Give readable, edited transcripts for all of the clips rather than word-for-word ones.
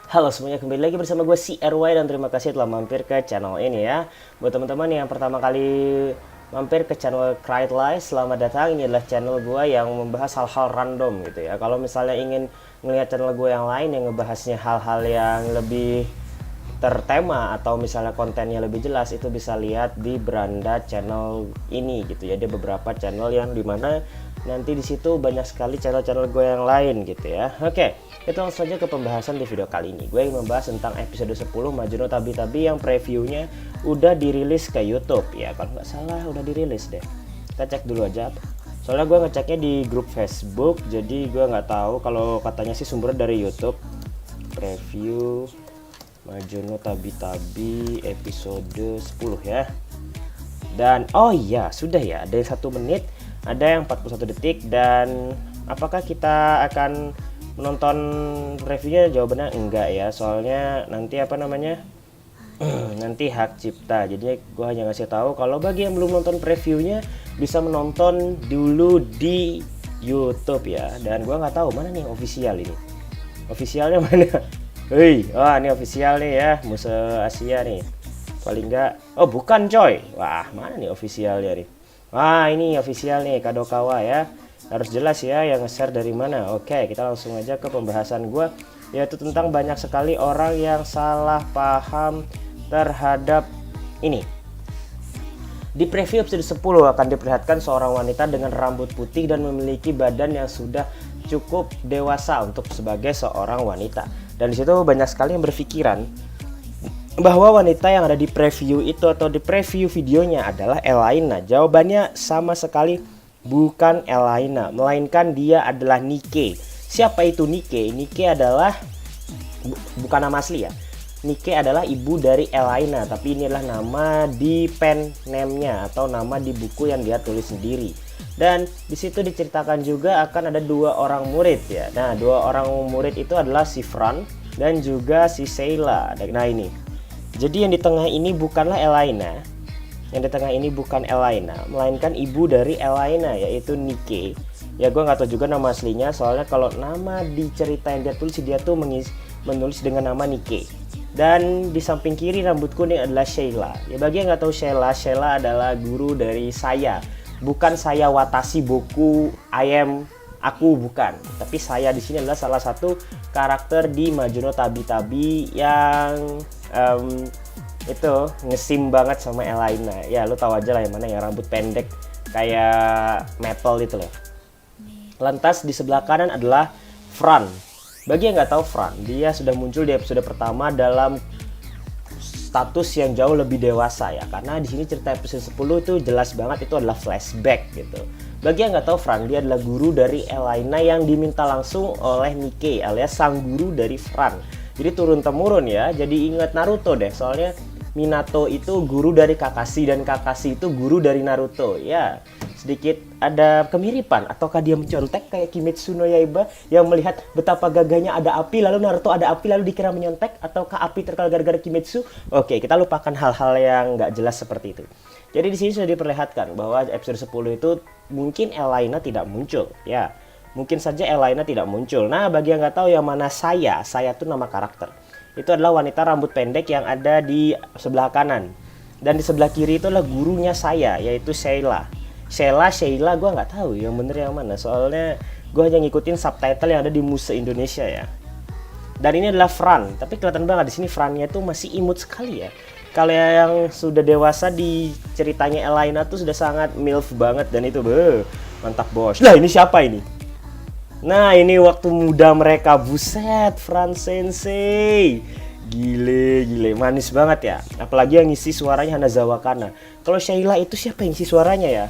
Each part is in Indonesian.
Halo semuanya, kembali lagi bersama gue si RY dan terima kasih telah mampir ke channel ini ya. Buat teman-teman yang pertama kali mampir ke channel Cried Lies, selamat datang. Ini adalah channel gue yang membahas hal-hal random gitu ya. Kalau misalnya ingin melihat channel gue yang lain yang ngebahasnya hal-hal yang lebih tertema atau misalnya kontennya lebih jelas, itu bisa lihat di beranda channel ini gitu ya. Ada beberapa channel yang dimana nanti di situ banyak sekali channel-channel gue yang lain gitu ya. Oke, kita langsung saja ke pembahasan di video kali ini. Gue ingin membahas tentang episode 10 Majuno Tabi-Tabi yang previewnya udah dirilis ke YouTube ya. Kalau nggak salah udah dirilis deh. Kita cek dulu aja. Soalnya gue ngeceknya di grup Facebook, jadi gue nggak tahu. Kalau katanya sih sumbernya dari YouTube. Preview Majuno Tabi-Tabi episode 10 ya. Dan oh iya, sudah ya, ada yang 1 menit, ada yang 41 detik. Dan apakah kita akan menonton reviewnya? Jawabannya enggak ya, soalnya nanti nanti hak cipta. Jadi gue hanya ngasih tahu kalau bagi yang belum nonton previewnya bisa menonton dulu di YouTube ya. Dan gue nggak tahu mana nih official ini, officialnya mana. Hei, wah ini official nih ya, Musa Asia nih. Paling enggak, oh bukan coy. Wah, mana nih officialnya nih? Wah, ini official nih, Kadokawa ya. Harus jelas ya yang nge-share dari mana. Oke, kita langsung aja ke pembahasan gue, yaitu tentang banyak sekali orang yang salah paham terhadap ini. Di preview episode 10 akan diperlihatkan seorang wanita dengan rambut putih dan memiliki badan yang sudah cukup dewasa untuk sebagai seorang wanita. Dan disitu banyak sekali yang berpikiran bahwa wanita yang ada di preview itu atau di preview videonya adalah Elaina. Jawabannya sama sekali bukan Elaina, melainkan dia adalah Nikke. Siapa itu Nikke? Nikke adalah bukan nama asli ya. Nikke adalah ibu dari Elaina, tapi ini adalah nama di pen name-nya atau nama di buku yang dia tulis sendiri. Dan di situ diceritakan juga akan ada 2 orang murid ya. Nah, 2 orang murid itu adalah si Fran dan juga si Sheila. Nah ini. Jadi yang di tengah ini bukanlah Elaina. Yang di tengah ini bukan Elaina, melainkan ibu dari Elaina, yaitu Nikke. Ya gue nggak tahu juga nama aslinya, soalnya kalau nama di cerita yang dia tulis, dia tuh menulis dengan nama Nikke. Dan di samping kiri rambut kuning adalah Sheila. Ya bagi yang nggak tahu Sheila, Sheila adalah guru dari saya. Bukan saya Watashi Boku aku bukan. Tapi saya di sini adalah salah satu karakter di Majuno Tabi-Tabi yang itu ngesim banget sama Elaina. Ya lu tahu aja lah yang mana ya, rambut pendek kayak Maple itu loh. Lantas di sebelah kanan adalah Fran. Bagi yang nggak tahu Fran, dia sudah muncul di episode pertama dalam status yang jauh lebih dewasa ya, karena di sini cerita episode 10 itu jelas banget itu adalah flashback gitu. Bagi yang nggak tahu, Fran dia adalah guru dari Elaina yang diminta langsung oleh Nikke alias sang guru dari Fran. Jadi turun temurun ya. Jadi ingat Naruto deh, soalnya Minato itu guru dari Kakashi dan Kakashi itu guru dari Naruto ya. Sedikit ada kemiripan, ataukah dia mencontek kayak Kimetsu no Yaiba yang melihat betapa gagahnya ada api lalu Naruto ada api lalu dikira menyontek, ataukah api terkenal gara-gara Kimetsu? Oke, kita lupakan hal-hal yang nggak jelas seperti itu. Jadi di sini sudah diperlihatkan bahwa episode 10 itu mungkin Elaina tidak muncul ya. Mungkin saja Elaina tidak muncul. Nah, bagi yang nggak tahu yang mana saya tuh nama karakter. Itu adalah wanita rambut pendek yang ada di sebelah kanan. Dan di sebelah kiri itu adalah gurunya saya, yaitu Sheila, gue nggak tahu yang bener yang mana. Soalnya gue hanya ngikutin subtitle yang ada di Muse Indonesia ya. Dan ini adalah Fran, tapi kelihatan banget di sini Frannya tuh masih imut sekali ya. Kalau yang sudah dewasa di ceritanya Elaina tuh sudah sangat milf banget dan itu mantap bos. Lah ini siapa ini? Nah ini waktu muda mereka, buset, Fran Sensei. Gile, manis banget ya. Apalagi yang ngisi suaranya Hanazawa Kana. Kalau Sheila itu siapa yang ngisi suaranya ya?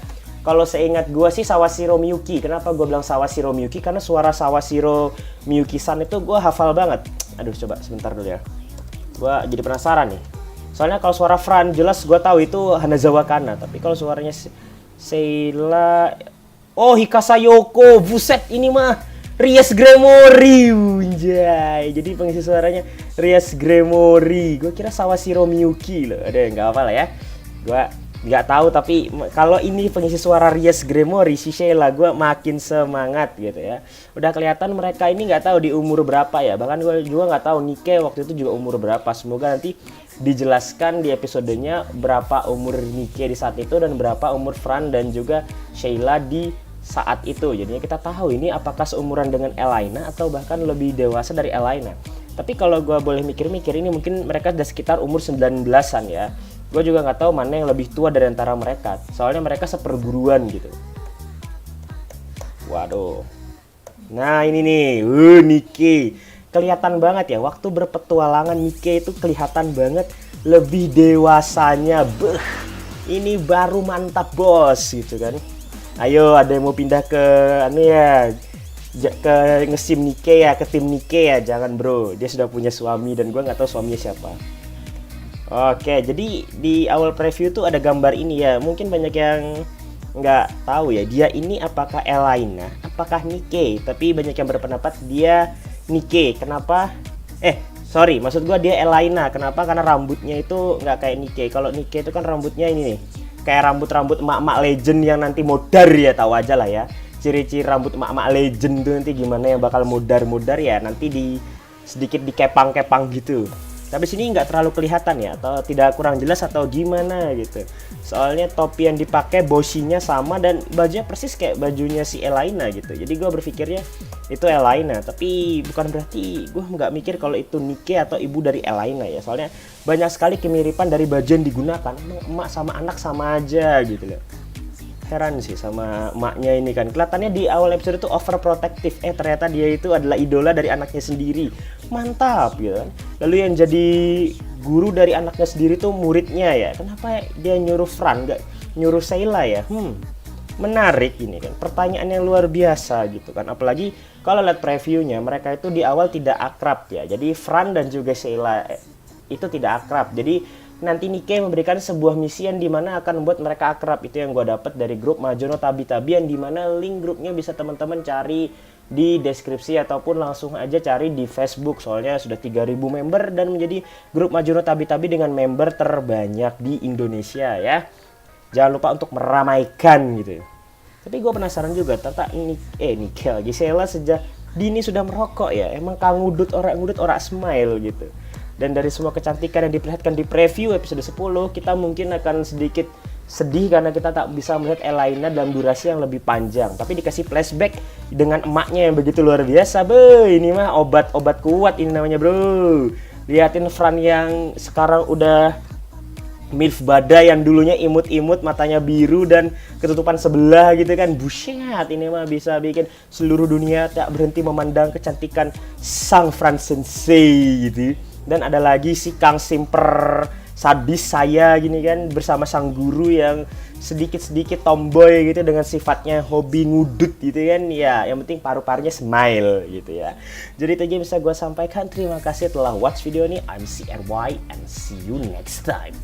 Kalau seingat gue sih Sawashiro Miyuki. Kenapa gue bilang Sawashiro Miyuki? Karena suara Sawashiro Miyuki-san itu gue hafal banget. Aduh coba sebentar dulu ya. Gue jadi penasaran nih. Soalnya kalau suara Fran jelas gue tahu itu Hanazawa Kana. Tapi kalau suaranya Sheila, oh Hikasa Yoko, buset ini mah Rias Gremory, unjay. Jadi pengisi suaranya Rias Gremory. Gue kira Sawashiro Miyuki loh. Aduh nggak apa lah ya. Gue nggak tahu, tapi kalau ini pengisi suara Rias Gremory si Sheila, gue makin semangat gitu ya. Udah kelihatan mereka ini nggak tahu di umur berapa ya, bahkan gue juga nggak tahu Nikke waktu itu juga umur berapa. Semoga nanti dijelaskan di episodenya berapa umur Nikke di saat itu dan berapa umur Fran dan juga Sheila di saat itu. Jadinya kita tahu ini apakah seumuran dengan Elaina atau bahkan lebih dewasa dari Elaina. Tapi kalau gue boleh mikir-mikir, ini mungkin mereka udah sekitar umur 19-an ya. Gue juga nggak tahu mana yang lebih tua dari antara mereka. Soalnya mereka seperguruan gitu. Waduh. Nah ini nih, Nikke. Kelihatan banget ya, waktu berpetualangan Nikke itu kelihatan banget lebih dewasanya. Ini baru mantap bos gitu kan. Ayo ada yang mau pindah ke ke ngesim Nikke ya, ke tim Nikke ya. Jangan bro, dia sudah punya suami dan gue nggak tahu suaminya siapa. Oke, jadi di awal preview tuh ada gambar ini ya. Mungkin banyak yang nggak tahu ya, dia ini apakah Elaina, apakah Nikke. Tapi banyak yang berpendapat dia Nikke. Kenapa? Sorry, maksud gua dia Elaina. Kenapa? Karena rambutnya itu nggak kayak Nikke. Kalau Nikke itu kan rambutnya ini nih, kayak rambut-rambut emak-emak legend yang nanti modar ya, tahu aja lah ya. Ciri-ciri rambut emak-emak legend tuh nanti gimana yang bakal modar-modar ya, nanti sedikit dikepang-kepang gitu. Tapi sini nggak terlalu kelihatan ya, atau tidak kurang jelas atau gimana gitu. Soalnya topi yang dipakai bosinya sama dan bajunya persis kayak bajunya si Elaina gitu. Jadi gue berpikirnya itu Elaina, tapi bukan berarti gue nggak mikir kalau itu Nikke atau ibu dari Elaina ya. Soalnya banyak sekali kemiripan dari baju yang digunakan. Emang emak sama anak sama aja gitu loh. Heran sih sama emaknya ini kan. Kelihatannya di awal episode itu overprotective. Ternyata dia itu adalah idola dari anaknya sendiri. Mantap gitu kan. Lalu yang jadi guru dari anaknya sendiri tuh muridnya ya. Kenapa dia nyuruh Fran, gak nyuruh Sheila ya? Menarik ini kan. Pertanyaan yang luar biasa gitu kan. Apalagi kalau lihat previewnya, mereka itu di awal tidak akrab ya. Jadi Fran dan juga Sheila itu tidak akrab. Jadi nanti Nikke memberikan sebuah misi yang dimana akan membuat mereka akrab. Itu yang gue dapat dari grup Majono Tabi-Tabi, yang dimana link grupnya bisa teman-teman cari di deskripsi ataupun langsung aja cari di Facebook. Soalnya sudah 3.000 member dan menjadi grup Majono Tabi-Tabi dengan member terbanyak di Indonesia ya. Jangan lupa untuk meramaikan gitu. Tapi gue penasaran juga, ternyata Nikke lagi Sheila sejak dini sudah merokok ya. Emang kang ngudut ora smile gitu. Dan dari semua kecantikan yang diperlihatkan di preview episode 10, kita mungkin akan sedikit sedih karena kita tak bisa melihat Elaina dalam durasi yang lebih panjang. Tapi dikasih flashback dengan emaknya yang begitu luar biasa. Ini mah obat kuat ini namanya bro. Liatin Fran yang sekarang udah milf badai, yang dulunya imut-imut, matanya biru dan ketutupan sebelah gitu kan. Buset, ini mah bisa bikin seluruh dunia tak berhenti memandang kecantikan sang Fran Sensei gitu. Dan ada lagi si Kang Simper sadis saya gini kan, bersama sang guru yang sedikit-sedikit tomboy gitu dengan sifatnya hobi ngudut gitu kan. Ya yang penting paru-parunya smile gitu ya. Jadi itu aja yang bisa gue sampaikan. Terima kasih telah watch video ini. I'm CRY and see you next time.